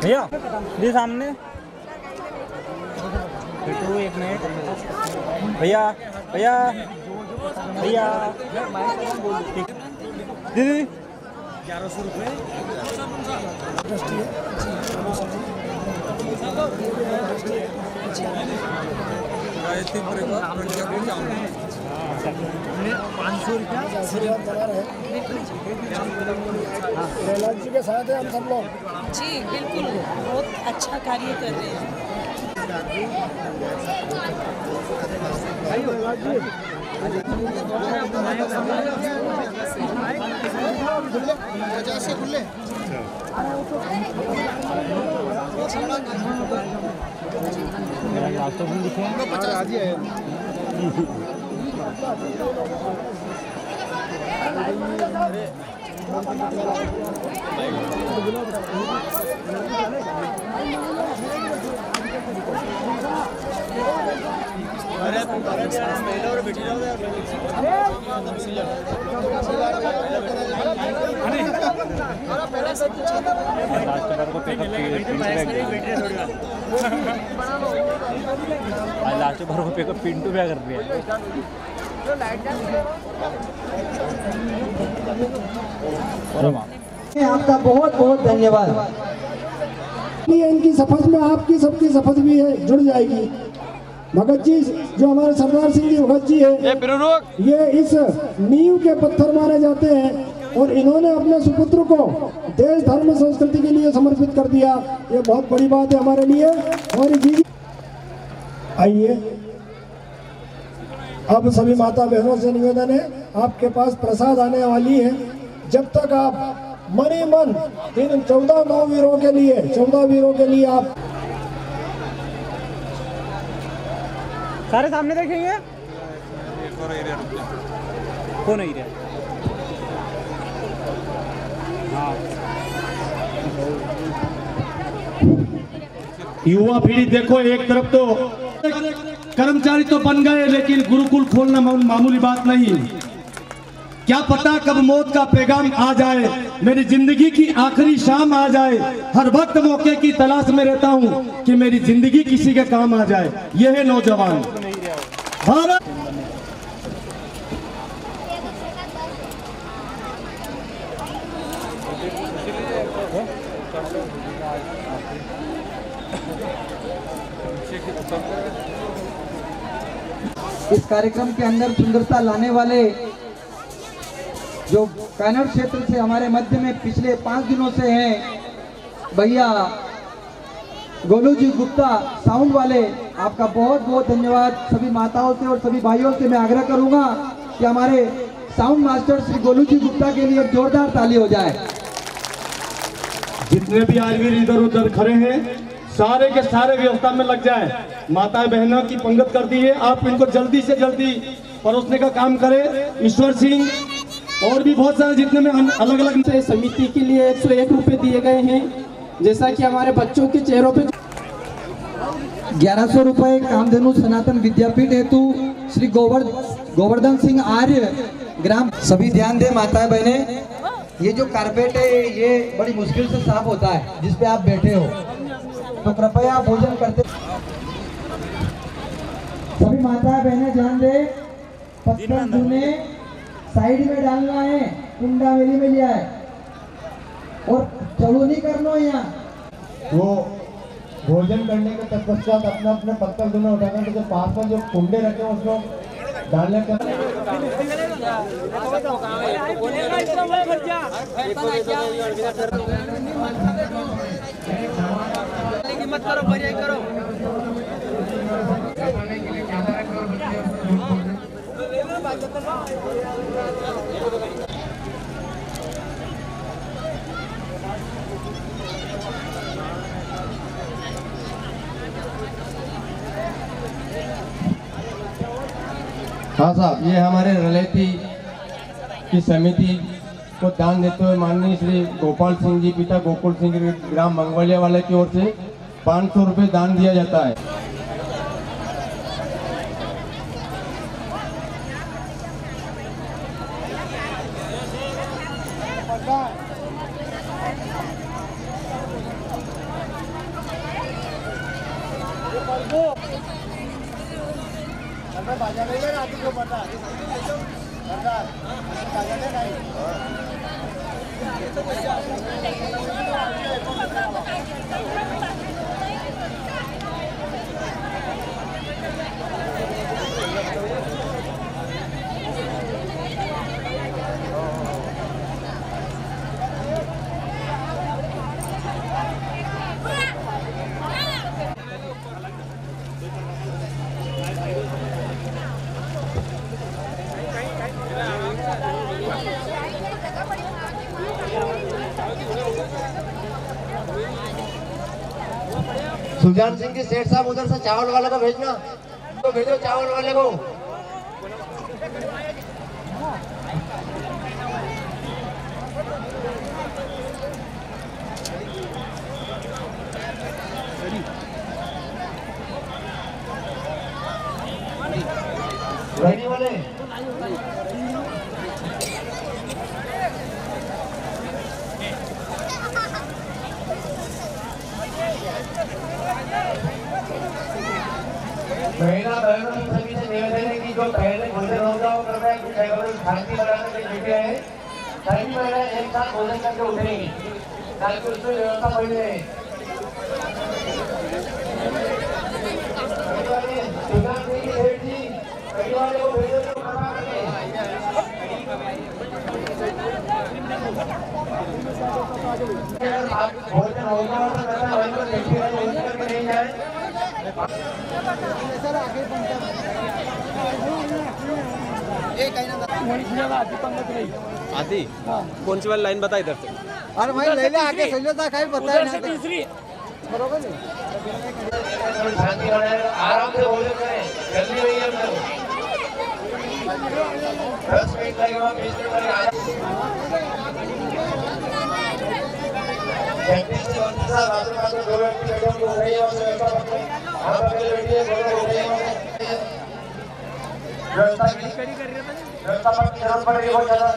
भैया जी सामने बिट्टू एक मिनट। भैया भैया भैया दीदी 1100 रुपये। प्रहलाद जी के साथ है हम सब लोग। जी बिल्कुल, बहुत अच्छा कार्य कर रहे हैं। लास्ट बार रुपये को पिंटू क्या कर दिया। आपका बहुत बहुत धन्यवाद। ये इनकी शपथ में आपकी सबकी शपथ भी है, जुड़ जाएगी। भगत जी जो हमारे सरदार सिंह जी भगत जी है, ये इस नींव के पत्थर माने जाते हैं और इन्होंने अपने सुपुत्र को देश धर्म संस्कृति के लिए समर्पित कर दिया। ये बहुत बड़ी बात है हमारे लिए। हमारी जी आइए, अब सभी माता बहनों से निवेदन है, आपके पास प्रसाद आने वाली है। जब तक आप मन ही मन इन 14 नौवीरों के लिए 14 वीरों के लिए आप सारे सामने देखेंगे कौन एरिया। युवा पीढ़ी देखो, एक तरफ तो कर्मचारी तो बन गए, लेकिन गुरुकुल खोलना मामूली बात नहीं। क्या पता कब मौत का पैगाम आ जाए, मेरी जिंदगी की आखिरी शाम आ जाए। हर वक्त मौके की तलाश में रहता हूं कि मेरी जिंदगी किसी के काम आ जाए। यह है नौजवान भारत। इस कार्यक्रम के अंदर सुंदरता लाने वाले जो कन्नड़ क्षेत्र से हमारे मध्य में पिछले 5 दिनों से हैं, भैया गोलू जी गुप्ता साउंड वाले, आपका बहुत बहुत धन्यवाद। सभी माताओं से और सभी भाइयों से मैं आग्रह करूंगा कि हमारे साउंड मास्टर श्री गोलू जी गुप्ता के लिए जोरदार ताली हो जाए। जितने भी आदमी इधर उधर खड़े हैं, सारे के सारे व्यवस्था में लग जाए। माता बहनों की पंगत कर दी है, आप इनको जल्दी से जल्दी परोसने का काम करें। ईश्वर सिंह और भी बहुत सारे जितने में अलग अलग समिति के लिए 101 रुपए दिए गए हैं। जैसा कि हमारे बच्चों के चेहरों पे 1100 रुपए कामधेनु सनातन विद्यापीठ हेतु श्री गोवर्धन सिंह आर्य ग्राम। सभी ध्यान दें माताएं बहने, ये जो कारपेट है ये बड़ी मुश्किल से साफ होता है जिस पे आप बैठे हो, तो कृपया भोजन करते। सभी माताएं बहने ध्यान दें, पत्थर धुने साइड में डालना है, कुंडा मेली में लिया है और चलो नहीं करना यहाँ। वो भोजन करने के तत्पश्चात अपने अपने पत्थर दोनों उठाकर जो पास में जो कुंडे रखे हैं उसको डालने का। हाँ साहब, ये हमारे रलेती की समिति को दान देते हुए माननीय श्री गोपाल सिंह जी पिता गोकुल सिंह ग्राम मंगवलिया वाले की ओर से 500 रुपये दान दिया जाता है। सुजान सिंह की सेठ साहब उधर से चावल वाले को भेजना, तो भेजो चावल वाले को। वाले महिला बहनों की सभी से निवेदन है कि जो पहले भोजन होगा वो कर रहे हैं खांसी लगाने के लिए बैठे हैं, सभी महिला एक साथ भोजन करके उठेंगी ताकि उसमें व्यवस्था बनी रहे। जल्दी उतर के नहीं जाए। आती कौन सी वाली लाइन बता इधर से। अरे भाई ले ले आगे चलो था कहीं बताया नहीं तीसरी बरोबर नहीं शांति बनाए आराम से भोजन करें, जल्दी नहीं है हम लोग 10 मिनट लगेगा 20 मिनट में आ जाए। जगदीश जी वंश साहब आजू-बाजू 2 व्यक्ति बैठे हैं, उठ रही है और व्यवस्था करते हैं। आप अकेले बैठिए, दोनों उठ रही है। व्यवस्था की व्यवस्था पर की जरूरत पड़ रही है बहुत ज्यादा।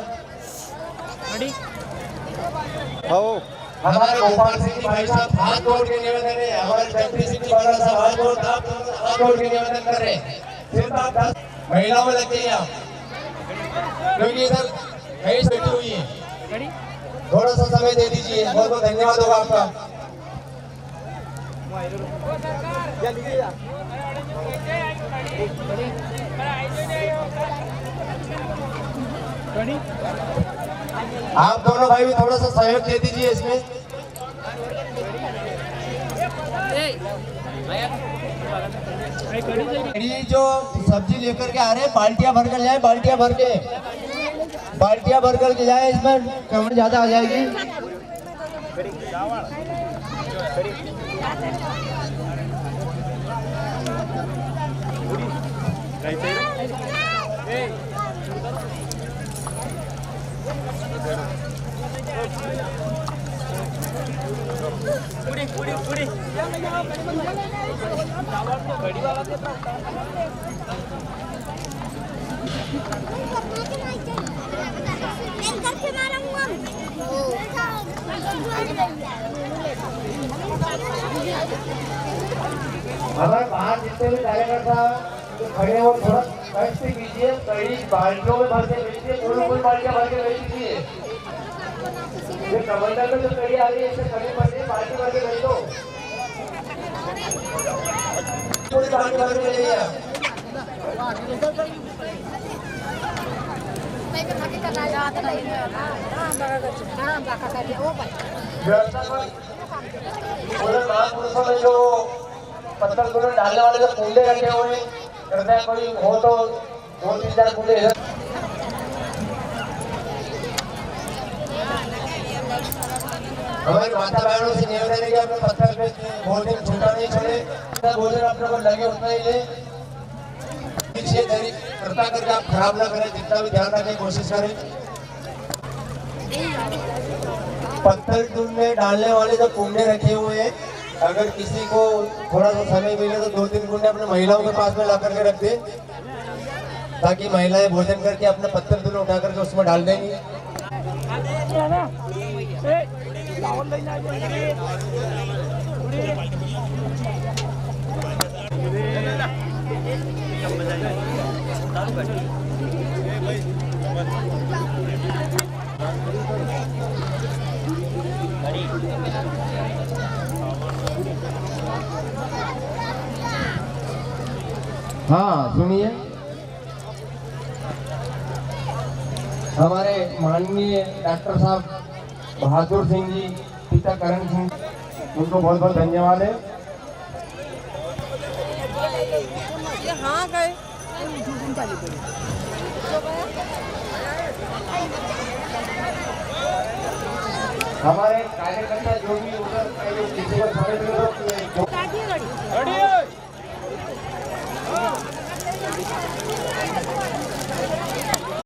हमारे गोपाल सिंह जी भाई साहब हाथ जोड़ के निवेदन है, हमारे जगदीश सिंह जी बाला साहब हाथ जोड़ के निवेदन कर रहे हैं। सिर्फ आप 10 महिलाओं में लगते हैं आप, क्योंकि इधर कई बैठी हुई है। थोड़ा सा समय दे दीजिए, बहुत बहुत धन्यवाद होगा आपका। आप दोनों भाई भी थोड़ा सा सहयोग दे दीजिए इसमें। ये जो सब्जी लेकर के आ रहे हैं बाल्टियां भर कर जाए, बाल्टियां भर के जाए, इसमें कम ज्यादा आ जाएगी। हमारे बाहर जितने भी कार्यकर्ता जो खड़े हैं वो थोड़ा कष्ट कीजिए, कई बाल्टियों में भर के भेजिए, कुल बाल्टियां भर के भेज दीजिए। ये कमंडल में जो कड़ी आ रही है इससे कड़ी भर के बाल्टी भर के भेज दो, पूरी बाल्टी भर के भेजिए आप। पूरे महापुरुषों में जो पत्थर गुण डालने वाले जो कुंडे रखे हुए हैं, कृपया कोई हो तो 2-3-4 कुंडे इधर। हमारी माता बहनों से निवेदन है कि अपने पत्थर पे भोजन छूटा नहीं छोड़े, भोजन अपने को लगे उतना ही ले। पीछे गरीब कृपा करके आप खराब ना करें, जितना भी ध्यान रखने की कोशिश करें। पत्थर में डालने वाले जो कुंडे रखे हुए हैं, अगर किसी को थोड़ा सा समय मिले तो 2-3 कुंडे अपने महिलाओं के पास में ला करके रख दे, ताकि महिलाएं भोजन करके अपने पत्थर दोनों उठा करके उसमें डाल देंगी। हाँ सुनिए, हमारे माननीय डॉक्टर साहब बहादुर सिंह जी, पिता करण सिंह, उनको बहुत बहुत धन्यवाद है। हमारे कार्यकर्ता जो भी उधर किसी को समय मिले तो